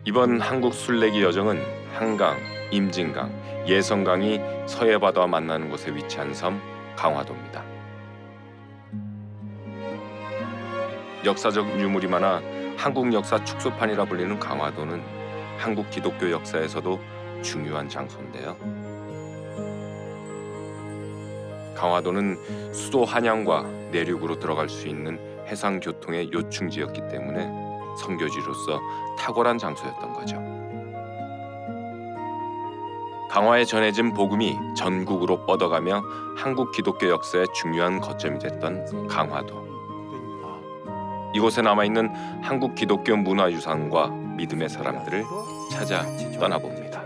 이번 한국 순례기 여정은 한강, 임진강, 예성강이 서해 바다와 만나는 곳에 위치한 섬 강화도입니다. 역사적 유물이 많아 한국 역사 축소판이라 불리는 강화도는 한국 기독교 역사에서도 중요한 장소인데요. 강화도는 수도 한양과 내륙으로 들어갈 수 있는 해상 교통의 요충지였기 때문에 선교지로서 탁월한 장소였던 거죠. 강화에 전해진 복음이 전국으로 뻗어가며 한국 기독교 역사의 중요한 거점이 됐던 강화도. 이곳에 남아있는 한국 기독교 문화유산과 믿음의 사람들을 찾아 떠나봅니다.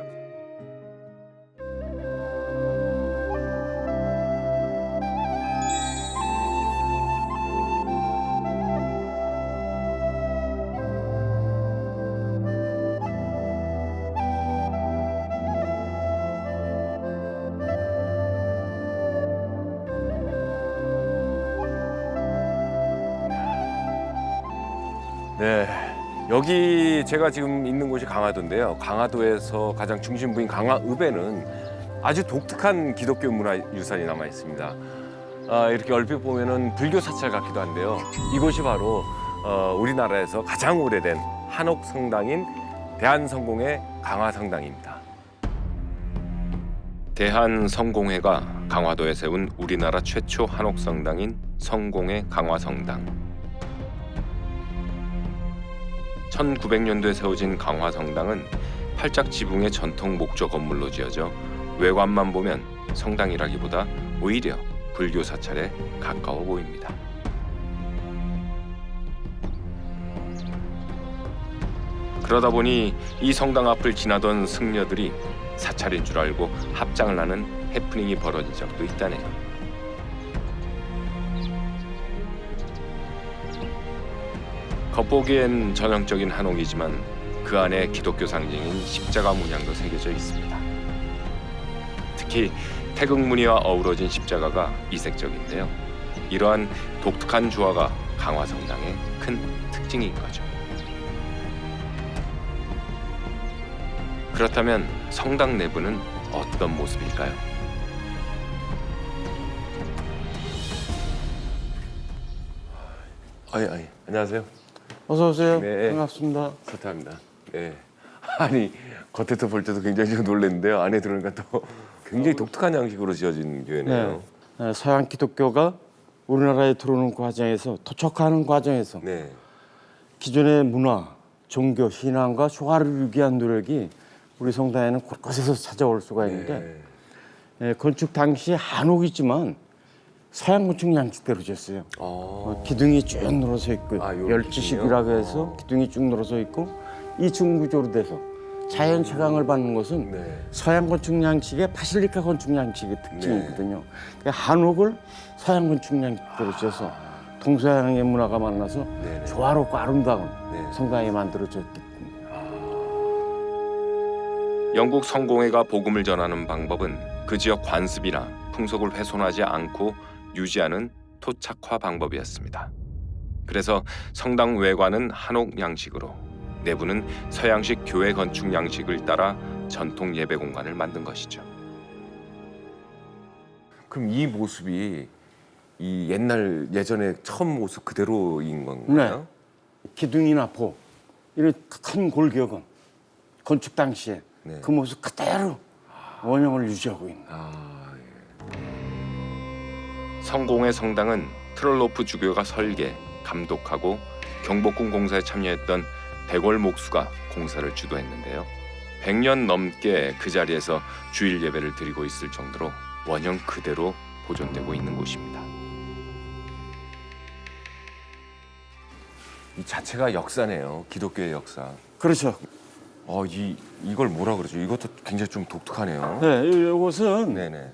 네, 여기 제가 지금 있는 곳이 강화도인데요. 강화도에서 가장 중심부인 강화읍에는 아주 독특한 기독교 문화유산이 남아 있습니다. 이렇게 얼핏 보면은 불교 사찰 같기도 한데요. 이곳이 바로 우리나라에서 가장 오래된 한옥 성당인 대한성공회 강화성당입니다. 대한성공회가 강화도에 세운 우리나라 최초 한옥 성당인 성공회 강화성당. 1900년도에 세워진 강화성당은 팔짝 지붕의 전통 목조 건물로 지어져 외관만 보면 성당이라기보다 오히려 불교 사찰에 가까워 보입니다. 그러다 보니 이 성당 앞을 지나던 승려들이 사찰인 줄 알고 합장을 하는 해프닝이 벌어진 적도 있다네요. 겉보기엔 전형적인 한옥이지만 그 안에 기독교 상징인 십자가 문양도 새겨져 있습니다. 특히 태극 무늬와 어우러진 십자가가 이색적인데요. 이러한 독특한 조화가 강화성당의 큰 특징인 거죠. 그렇다면 성당 내부는 어떤 모습일까요? 안녕하세요. 어서 오세요. 네. 반갑습니다. 서태합니다. 네. 아니 겉에서 볼 때도 굉장히 좀 놀랐는데요. 안에 들어오니까 또 굉장히 독특한 양식으로 지어진 교회네요. 네, 서양 기독교가 우리나라에 들어오는 과정에서 토착하는 과정에서 네. 기존의 문화, 종교, 신앙과 조화를 이루기 위한 노력이 우리 성당에는 곳곳에서 찾아올 수가 있는데 건축 당시 한옥이지만 서양 건축 양식대로 지었어요. 기둥이 쭉 늘어서 있고 열지식이라고 해서 기둥이 쭉 늘어서 있고 이층 구조로 돼서 자연 채광을 받는 것은 서양 건축 양식의 바실리카 건축 양식의 특징이거든요. 그러니까 한옥을 서양 건축 양식대로 지어서 동서양의 문화가 만나서 조화롭고 아름다운 성당이 만들어졌기 때문에. 영국 성공회가 복음을 전하는 방법은 그 지역 관습이나 풍속을 훼손하지 않고 유지하는 토착화 방법이었습니다. 그래서 성당 외관은 한옥 양식으로, 내부는 서양식 교회 건축 양식을 따라 전통 예배 공간을 만든 것이죠. 그럼 이 모습이 이 옛날 예전에 처음 모습 그대로인 건가요? 기둥이나 보 이런 큰 골격은 건축 당시에 그 모습 그대로 원형을 유지하고 있는 거예요. 성공회 성당은 트롤로프 주교가 설계, 감독하고 경복궁 공사에 참여했던 대궐 목수가 공사를 주도했는데요. 100년 넘게 그 자리에서 주일 예배를 드리고 있을 정도로 원형 그대로 보존되고 있는 곳입니다. 이 자체가 역사네요. 기독교의 역사. 그렇죠. 이걸 뭐라 그러죠? 이것도 굉장히 좀 독특하네요. 네, 이곳은 네네.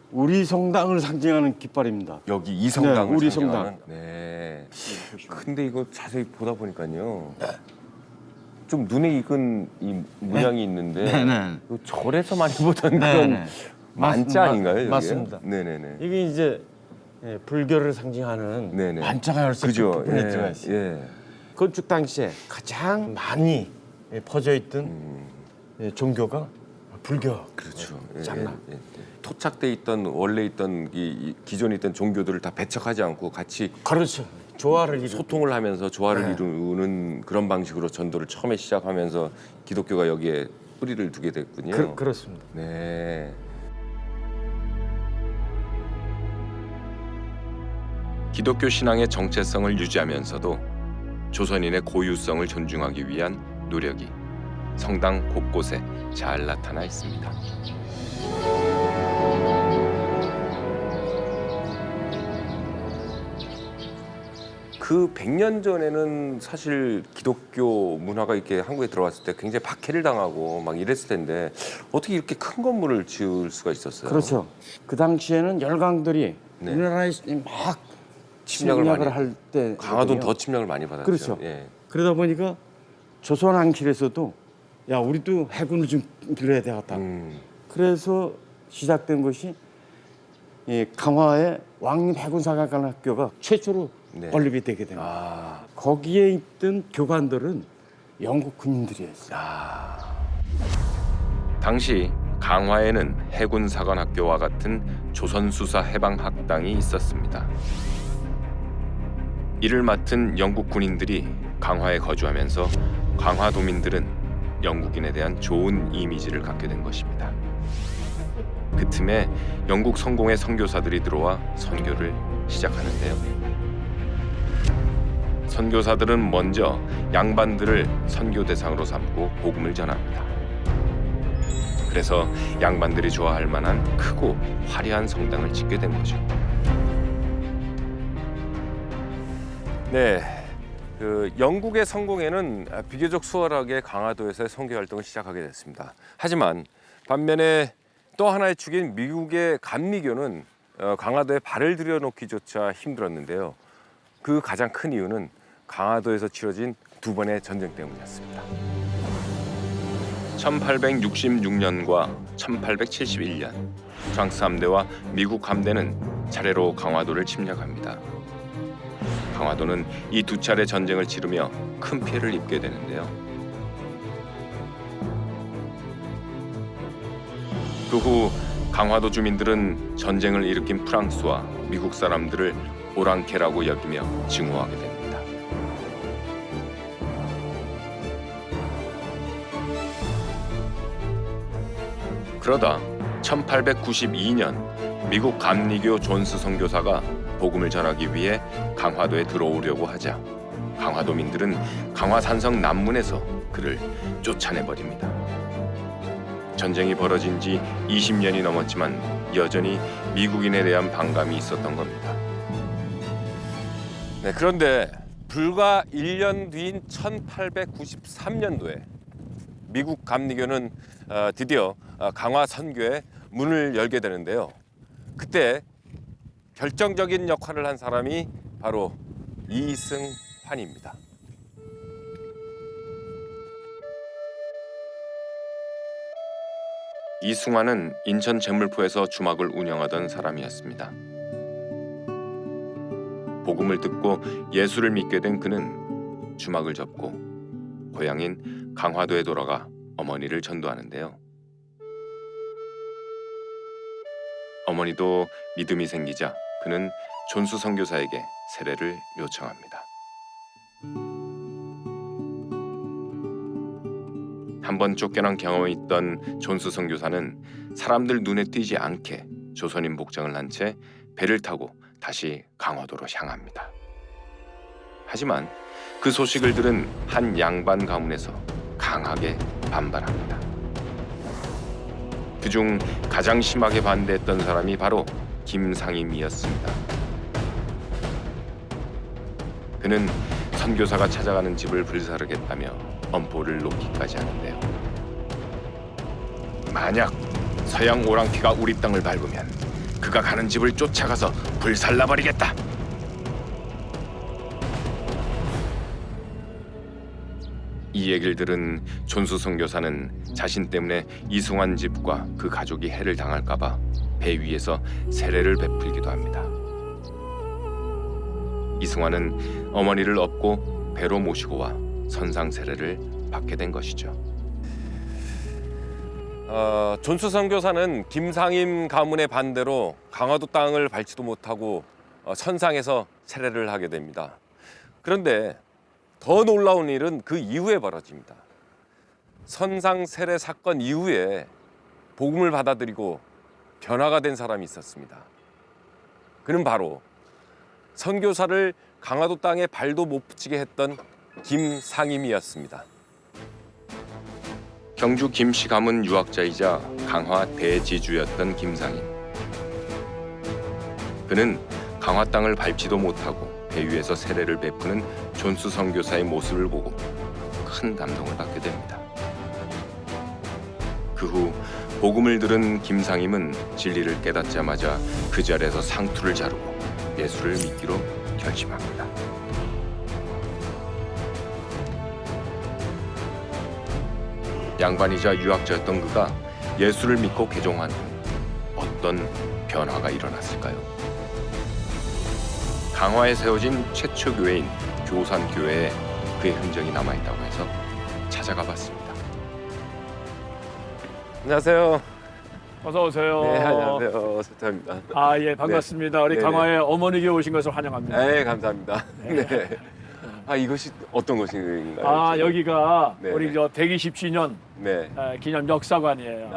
우리 성당을 상징하는 깃발입니다. 여기 이 성당을 우리 상징하는? 성당. 네. 근데 이거 자세히 보다 보니까요. 좀 눈에 익은 이 문양이 있는데 그 절에서 많이 보던 그런 만자 아닌가요? 여기에? 맞습니다. 네네네. 이게 이제 불교를 상징하는 네네. 만자가 열쇠 그죠. 부분에 들어가 있어요. 예. 건축 당시에 가장 많이 퍼져 있던 종교가 불교. 그렇죠. 장난. 토착돼 있던 원래 있던 기존에 있던 종교들을 다 배척하지 않고 같이 그렇죠. 조화를 이루. 소통을 하면서 조화를 네. 이루는 그런 방식으로 전도를 처음에 시작하면서 기독교가 여기에 뿌리를 두게 됐군요. 그렇습니다. 네. 기독교 신앙의 정체성을 유지하면서도 조선인의 고유성을 존중하기 위한 노력이 성당 곳곳에 잘 나타나 있습니다. 그 100년 전에는 사실 기독교 문화가 이렇게 한국에 들어왔을 때 굉장히 박해를 당하고 막 이랬을 텐데 어떻게 이렇게 큰 건물을 지을 수가 있었어요? 그렇죠. 그 당시에는 열강들이 네. 우리나라에 막 침략을 침략을 많이 할 때 강화도는 더 침략을 많이 받았죠. 그렇죠. 예. 그러다 보니까 조선 왕실에서도 야 우리도 해군을 좀 길러야 되겠다. 그래서 시작된 것이 이 강화의 왕립 해군사관관 학교가 최초로 네. 건립이 되게 됩니다. 아, 거기에 있던 교관들은 영국 군인들이었어요. 당시 강화에는 해군사관학교와 같은 조선수사해방학당이 있었습니다. 이를 맡은 영국 군인들이 강화에 거주하면서 강화도민들은 영국인에 대한 좋은 이미지를 갖게 된 것입니다. 그 틈에 영국 성공의 선교사들이 들어와 선교를 시작하는데요. 선교사들은 먼저 양반들을 선교 대상으로 삼고 복음을 전합니다. 그래서 양반들이 좋아할 만한 크고 화려한 성당을 짓게 된 거죠. 네. 그 영국의 성공에는 비교적 수월하게 강화도에서의 선교 활동을 시작하게 됐습니다. 하지만 반면에 또 하나의 축인 미국의 감리교는 강화도에 발을 들여놓기조차 힘들었는데요. 그 가장 큰 이유는 강화도에서 치러진 두 번의 전쟁 때문이었습니다. 1866년과 1871년 프랑스 함대와 미국 함대는 차례로 강화도를 침략합니다. 강화도는 이 두 차례 전쟁을 치르며 큰 피해를 입게 되는데요. 그 후 강화도 주민들은 전쟁을 일으킨 프랑스와 미국 사람들을 오랑캐라고 여기며 증오하게 됩니다. 그러다 1892년 미국 감리교 존스 선교사가 복음을 전하기 위해 강화도에 들어오려고 하자 강화도민들은 강화산성 남문에서 그를 쫓아내버립니다. 전쟁이 벌어진 지 20년이 넘었지만 여전히 미국인에 대한 반감이 있었던 겁니다. 네, 그런데 불과 1년 뒤인 1893년도에 미국 감리교는 드디어 강화 선교의 문을 열게 되는데요. 그때 결정적인 역할을 한 사람이 바로 이승환입니다. 이승환은 인천 제물포에서 주막을 운영하던 사람이었습니다. 복음을 듣고 예수를 믿게 된 그는 주막을 접고 고향인 강화도에 돌아가 어머니를 전도하는데요. 어머니도 믿음이 생기자 그는 존수 선교사에게 세례를 요청합니다. 한번 쫓겨난 경험이 있던 존수 선교사는 사람들 눈에 띄지 않게 조선인 복장을 한 채 배를 타고 다시 강화도로 향합니다. 하지만 그 소식을 들은 한 양반 가문에서 강하게 반발합니다. 그중 가장 심하게 반대했던 사람이 바로 김상임이었습니다. 그는 선교사가 찾아가는 집을 불사르겠다며 엄포를 놓기까지 하는데요. 만약 서양 오랑캐가 우리 땅을 밟으면 그가 가는 집을 쫓아가서 불살라버리겠다. 이 얘기를 들은 존수 선교사는 자신 때문에 이승환 집과 그 가족이 해를 당할까봐 배 위에서 세례를 베풀기도 합니다. 이승환은 어머니를 업고 배로 모시고 와 선상 세례를 받게 된 것이죠. 존수 선교사는 김상임 가문의 반대로 강화도 땅을 밟지도 못하고 선상에서 세례를 하게 됩니다. 그런데 더 놀라운 일은 그 이후에 벌어집니다. 선상 세례 사건 이후에 복음을 받아들이고 변화가 된 사람이 있었습니다. 그는 바로 선교사를 강화도 땅에 발도 못 붙이게 했던 김상임이었습니다. 경주 김씨 가문 유학자이자 강화 대지주였던 김상임. 그는 강화 땅을 밟지도 못하고 배 위에서 세례를 베푸는 존수 선교사의 모습을 보고 큰 감동을 받게 됩니다. 그 후 복음을 들은 김상임은 진리를 깨닫자마자 그 자리에서 상투를 자르고 예수를 믿기로 결심합니다. 양반이자 유학자였던 그가 예수를 믿고 개종한 후 어떤 변화가 일어났을까요? 강화에 세워진 최초 교회인 교산교회에 그의 흔적이 남아있다고 해서 찾아가 봤습니다. 안녕하세요. 어서 오세요. 네, 안녕하세요. 세타입니다. 아, 예, 반갑습니다. 우리 네네. 강화에 어머니께 오신 것을 환영합니다. 네, 감사합니다. 네. 이것이 어떤 것인가요? 아, 여기가 네네. 우리 저 120주년 네. 기념 역사관이에요.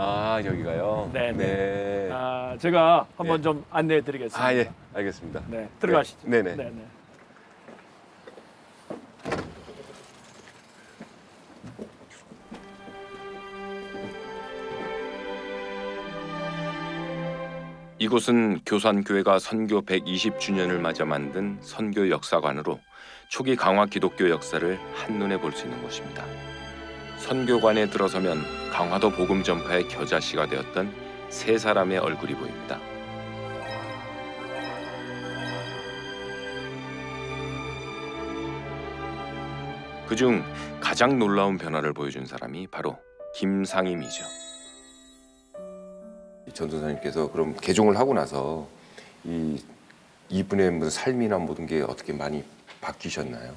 여기가요? 네네. 네. 제가 한번 네. 좀 안내해 드리겠습니다. 예, 알겠습니다. 네, 들어가시죠. 네네. 네네. 이곳은 교산교회가 선교 120주년을 맞아 만든 선교 역사관으로 초기 강화 기독교 역사를 한눈에 볼 수 있는 곳입니다. 선교관에 들어서면 강화도 복음 전파의 겨자씨가 되었던 세 사람의 얼굴이 보입니다. 그중 가장 놀라운 변화를 보여준 사람이 바로 김상임이죠. 전도사님께서 그럼 개종을 하고 나서 이분의 무슨 삶이나 모든 게 어떻게 많이 바뀌셨나요?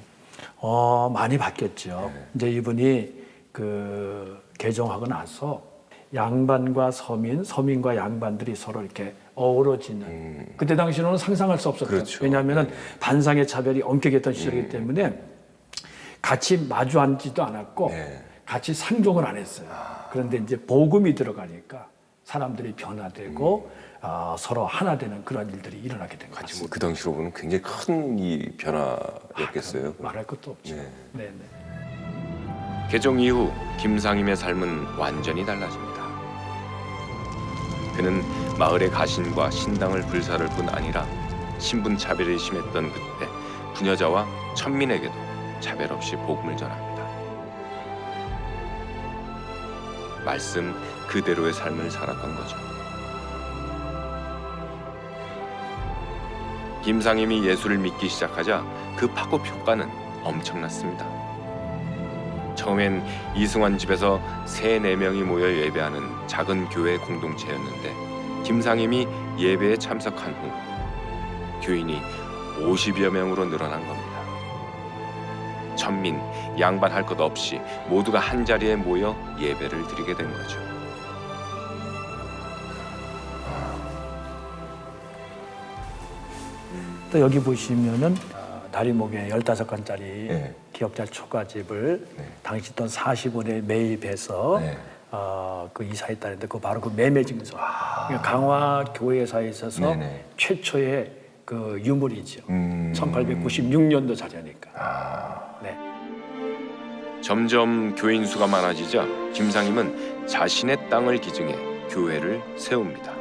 많이 바뀌었죠. 네. 이제 이분이 그 개종하고 나서 양반과 서민, 서민과 양반들이 서로 이렇게 어우러지는 그때 당시로는 상상할 수 없었던. 그렇죠. 왜냐하면은 반상의 차별이 엄격했던 시절이기 때문에 같이 마주 앉지도 않았고 네. 같이 상종을 안 했어요. 그런데 이제 복음이 들어가니까 사람들이 변화되고 서로 하나 되는 그런 일들이 일어나게 된 것 같습니다. 그 당시로 보면 굉장히 큰 이 변화였겠어요. 말할 것도 없죠. 네. 네, 네. 개종 이후 김상임의 삶은 완전히 달라집니다. 그는 마을의 가신과 신당을 불사를 뿐 아니라 신분 차별이 심했던 그때 부녀자와 천민에게도 차별 없이 복음을 전합니다. 말씀 그대로의 삶을 살았던 거죠. 김상임이 예수를 믿기 시작하자 그 파급 효과는 엄청났습니다. 처음엔 이승환 집에서 3-4명이 모여 예배하는 작은 교회 공동체였는데 김상임이 예배에 참석한 후 교인이 50여 명으로 늘어난 겁니다. 천민, 양반 할 것 없이 모두가 한 자리에 모여 예배를 드리게 된 거죠. 또 여기 보시면은 다리목에 15권짜리 네. 기억자 초가집을 네. 당시 돈 40원에 매입해서 네. 그 이사했다는데 그 바로 그 매매증서. 그러니까 강화 교회사에 있어서 네네. 최초의 그 유물이죠. 1896년도 자료니까. 네. 점점 교인 수가 많아지자 김상임은 자신의 땅을 기증해 교회를 세웁니다.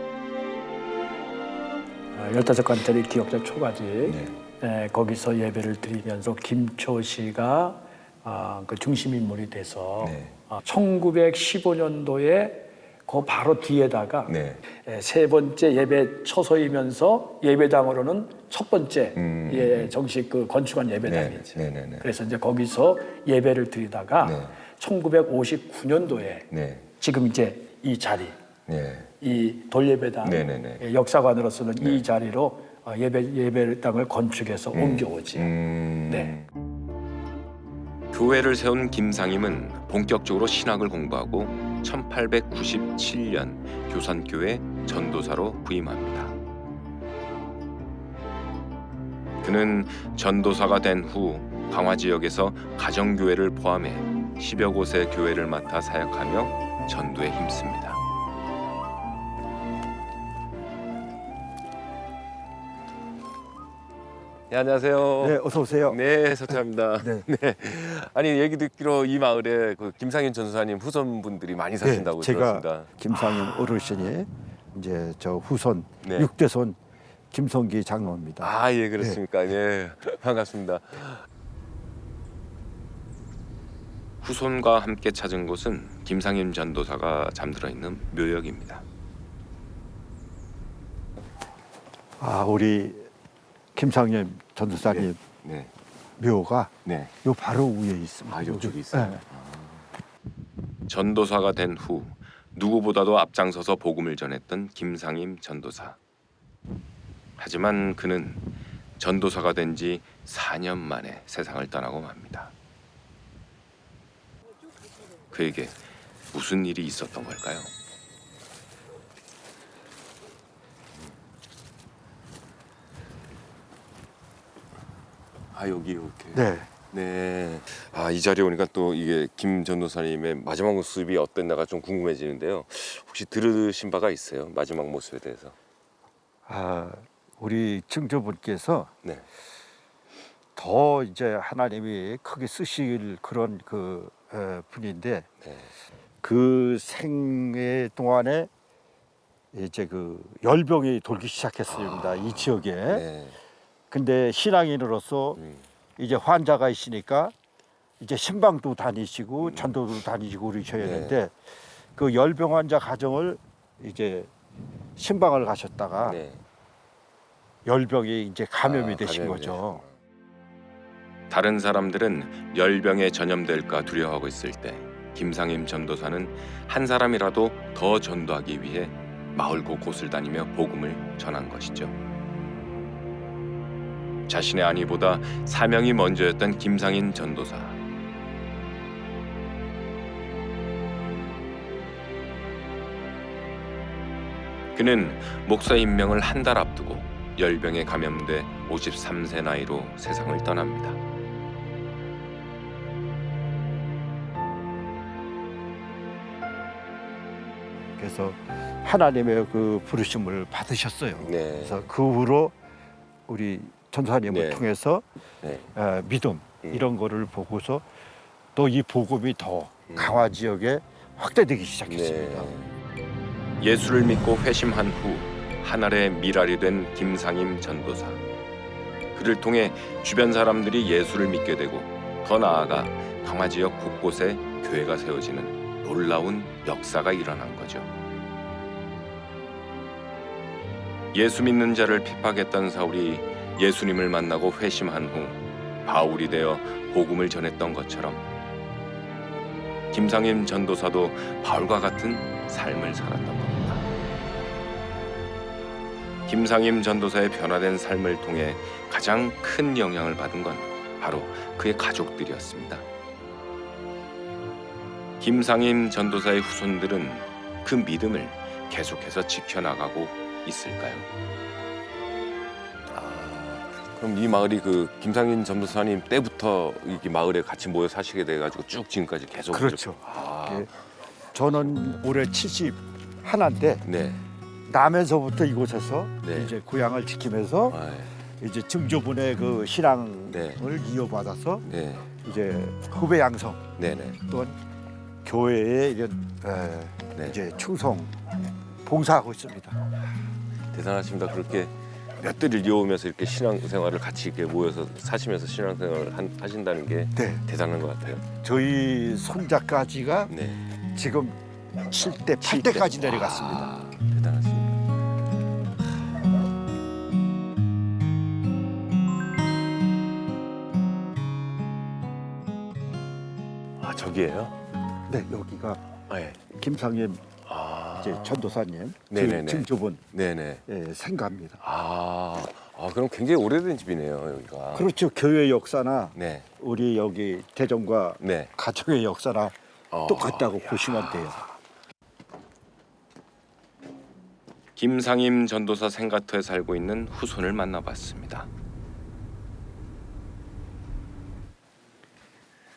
15권짜리 기억자 초가집. 네. 거기서 예배를 드리면서 김초 씨가 그 중심 인물이 돼서 네. 1915년도에 그 바로 뒤에다가 네. 세 번째 예배 처소이면서 예배당으로는 첫 번째 정식 그 건축한 예배당이죠. 네. 네. 네. 그래서 이제 거기서 예배를 드리다가 네. 1959년도에 네. 지금 이제 이 자리, 네. 이 돌예배당 네네네. 역사관으로서는 이 자리로 예배당을 건축해서 옮겨오지. 네. 네. 교회를 세운 김상임은 본격적으로 신학을 공부하고 1897년 교산교회 전도사로 부임합니다. 그는 전도사가 된 후 강화 지역에서 가정교회를 포함해 10여 곳의 교회를 맡아 사역하며 전도에 힘씁니다. 네, 안녕하세요. 네, 어서 오세요. 네, 서태합니다. 네. 네. 아니 얘기 듣기로 이 마을에 그 김상인 전도사님 후손분들이 많이 사신다고 제가 들었습니다. 김상임 어르신이 이제 저 후손 네. 6대손 김성기 장로입니다. 아, 예, 그렇습니까? 네. 반갑습니다. 후손과 함께 찾은 곳은 김상임 전도사가 잠들어 있는 묘역입니다. 아, 우리 김상임 전도사님 네. 묘가 네. 요 바로 위에 있습니다. 아, 요쪽에 여기. 있어요? 네. 전도사가 된 후 누구보다도 앞장서서 복음을 전했던 김상임 전도사. 하지만 그는 전도사가 된 지 4년 만에 세상을 떠나고 맙니다. 그에게 무슨 일이 있었던 걸까요? 아, 여기 이렇게. 네. 네. 아, 이 자리에 오니까 또 이게 김 전도사님의 마지막 모습이 어땠나가 좀 궁금해지는데요. 혹시 들으신 바가 있어요? 마지막 모습에 대해서? 아, 우리 증조분께서 네. 더 이제 하나님이 크게 쓰실 그런 그 분인데 네. 그 생애 동안에 이제 그 열병이 돌기 시작했습니다. 이 지역에. 네. 근데 신앙인으로서 이제 환자가 있으니까 이제 신방도 다니시고 전도도 다니시고 그러셔야 되는데 그 열병 환자 가정을 이제 신방을 가셨다가 네. 열병이 이제 감염이 되신 감염이 거죠. 다른 사람들은 열병에 전염될까 두려워하고 있을 때 김상임 전도사는 한 사람이라도 더 전도하기 위해 마을 곳곳을 다니며 복음을 전한 것이죠. 자신의 안위보다 사명이 먼저였던 김상임 전도사. 그는 목사 임명을 한 달 앞두고 열병에 감염돼 53세 나이로 세상을 떠납니다. 그래서 하나님의 그 부르심을 받으셨어요. 네. 그래서 그 후로 우리 전사님을 네. 통해서 네. 믿음 이런 거를 보고서 또 이 복음이 더 강화 지역에 확대되기 시작했습니다. 예수를 믿고 회심한 후 하늘의 미랄이 된 김상임 전도사. 그를 통해 주변 사람들이 예수를 믿게 되고 더 나아가 강화 지역 곳곳에 교회가 세워지는 놀라운 역사가 일어난 거죠. 예수 믿는 자를 핍박했던 사울이 예수님을 만나고 회심한 후 바울이 되어 복음을 전했던 것처럼 김상임 전도사도 바울과 같은 삶을 살았던 겁니다. 김상임 전도사의 변화된 삶을 통해 가장 큰 영향을 받은 건 바로 그의 가족들이었습니다. 김상임 전도사의 후손들은 그 믿음을 계속해서 지켜나가고 있을까요? 그럼 이 마을이 그 김상인 전도사님 때부터 이 마을에 같이 모여 사시게 돼가지고 쭉 지금까지 계속 그렇죠. 아, 예. 저는 올해 71인데 네. 나면서부터 이곳에서 네. 이제 고향을 지키면서 아, 이제 증조분의 그 신앙을 네. 이어받아서 네. 이제 후배 양성 네네. 또는 교회에 이런 네. 이제 충성 봉사하고 있습니다. 대단하십니다. 그렇게 몇 대를 이어오면서 이렇게 신앙생활을 같이 이렇게 모여서 사시면서 신앙생활을 하신다는 게 네, 대단한 것 같아요. 저희 손자까지가 네. 지금 7대, 8대까지 내려갔습니다. 아, 대단하십니다. 아, 저기예요? 네, 여기가 아, 예. 김상임 아, 이제 전도사님 네네네. 증조분 네네. 생가입니다. 아, 아, 그럼 굉장히 오래된 집이네요, 여기가. 그렇죠. 교회 역사나 네. 우리 여기 대전과 네. 가족의 역사나 똑같다고 보시면 돼요. 김상임 전도사 생가터에 살고 있는 후손을 만나봤습니다.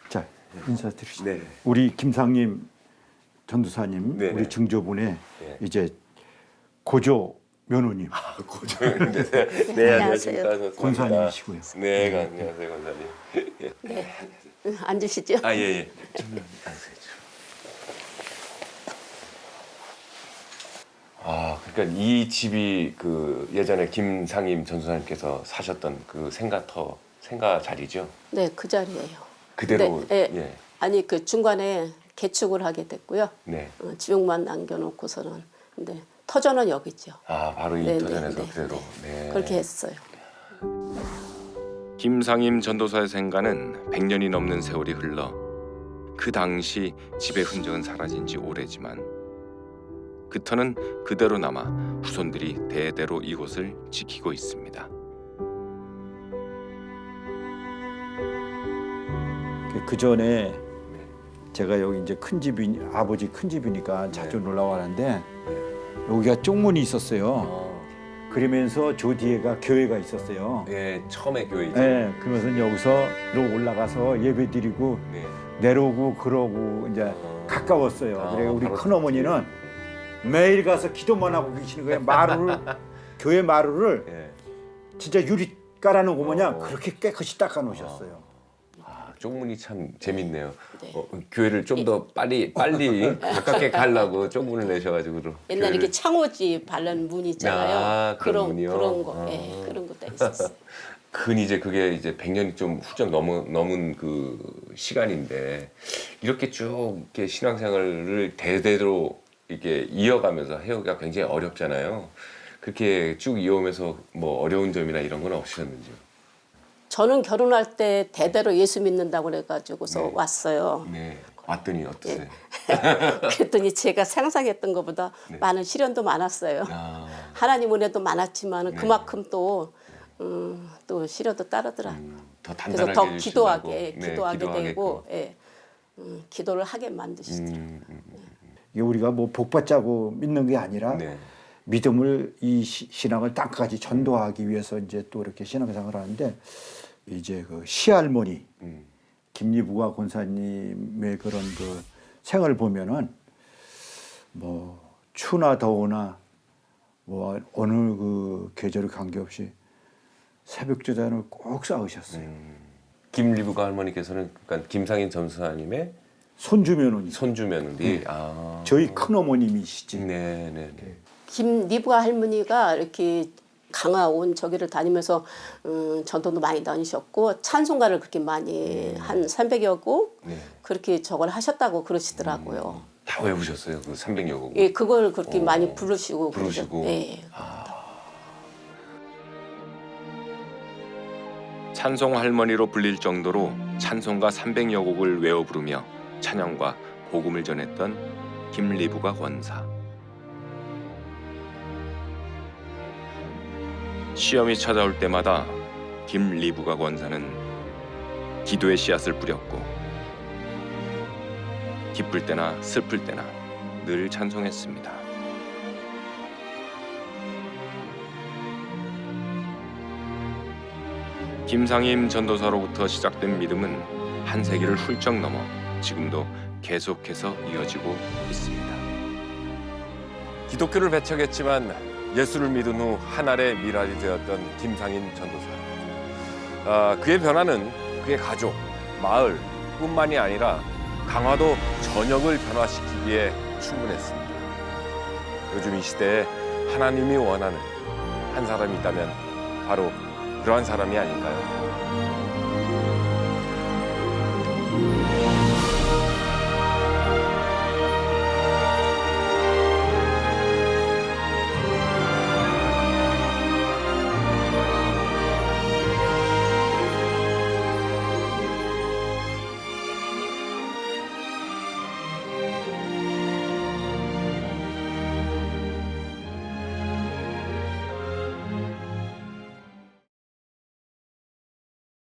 자, 인사드리시죠. 네. 우리 김상임 전도사님, 네, 우리 네. 증조분의 네. 이제 고조 면호님, 네, 안녕하세요. 권사님이시고요. 네, 안녕하세요, 권사님. 네. 앉으시죠. 아, 예, 예. 아, 그러니까 이 집이 그 예전에 김상임 전도사님께서 사셨던 그 생가 자리죠? 네, 그 자리예요. 그대로. 네, 네. 예. 아니 그 중간에 개축을 하게 됐고요. 네. 지붕만 남겨놓고서는 근데 터전은 여기죠. 아, 바로 이 네, 터전에서 네, 그대로. 네. 네. 그렇게 했어요. 김상임 전도사의 생가는 100년이 넘는 세월이 흘러 그 당시 집의 흔적은 사라진 지 오래지만 그 터는 그대로 남아 후손들이 대대로 이곳을 지키고 있습니다. 그 전에 제가 여기 이제 큰 집이 아버지 큰 집이니까 자주 놀러 와는데 여기가 쪽문이 있었어요. 그러면서 저 뒤에가 교회가 있었어요. 예, 처음에 교회죠. 네, 그러면서 여기서 올라가서 예배 드리고 네. 내려오고 그러고 이제 가까웠어요. 그래 우리 바로 큰 어머니는 매일 가서 기도만 하고 계시는 거예요. 마루를 교회 마루를 예. 진짜 유리 깔아놓은 거 마냥 그렇게 깨끗이 닦아 놓으셨어요. 아, 쪽문이 참 재밌네요. 네. 교회를 좀 더 빨리 가깝게 가려고 쪽문을 내셔가지고. 옛날에 교회를- 이렇게 창호지 바른 문 있잖아요. 아, 그런 문이요? 그런 거, 아. 예, 그런 것도 있었어요. 이제 그게 이제 100년이 좀 훌쩍 넘은 그 시간인데 이렇게 쭉 이렇게 신앙생활을 대대로 이렇게 이어가면서 해오기가 굉장히 어렵잖아요. 그렇게 쭉 이어오면서 뭐 어려운 점이나 이런 건 없으셨는지요? 저는 결혼할 때 대대로 예수 믿는다고 그래가지고서 네. 왔어요. 네. 왔더니 어떠세요? 그랬더니 제가 상상했던 것보다 네. 많은 시련도 많았어요. 아, 하나님 은혜도 많았지만 네. 그만큼 또 시련도 따르더라. 더 그래서 단단하게 더 해주시려고. 기도하게 네, 되고, 기도하게끔. 예, 기도를 하게 만드시죠. 이게 우리가 뭐 복받자고 믿는 게 아니라 네. 믿음을 이 신앙을 땅까지 전도하기 위해서 이제 또 이렇게 신앙생활을 하는데 이제 그 시할머니 김리부가 권사님의 그런 그 생을 보면은 뭐 추나 더우나 뭐 어느 그 계절에 관계없이 새벽제단을 꼭 쌓으셨어요. 김리부가 할머니께서는 그러니까 김상인 전사님의 손주면은 손주 며느리. 아. 저희 큰 어머님이시지. 네, 네, 네. 김리부가 할머니가 이렇게 강화 온 저기를 다니면서 전도도 많이 다니셨고 찬송가를 그렇게 많이 한 300여 곡 네. 그렇게 저걸 하셨다고 그러시더라고요. 다 외우셨어요. 그 300여 곡. 예, 그걸 그렇게 많이 부르시고 부르시고. 그러죠. 예. 찬송 할머니로 불릴 정도로 찬송가 300여 곡을 외워 부르며 찬양과 복음을 전했던 김리부가 권사. 시험이 찾아올 때마다 김리부가 권사는 기도의 씨앗을 뿌렸고 기쁠 때나 슬플 때나 늘 찬송했습니다. 김상임 전도사로부터 시작된 믿음은 한 세기를 훌쩍 넘어 지금도 계속해서 이어지고 있습니다. 기독교를 배척했지만 예수를 믿은 후 하늘의 미랄이 되었던 김상인 전도사. 그의 변화는 그의 가족, 마을 뿐만이 아니라 강화도 전역을 변화시키기에 충분했습니다. 요즘 이 시대에 하나님이 원하는 한 사람이 있다면 바로 그러한 사람이 아닐까요?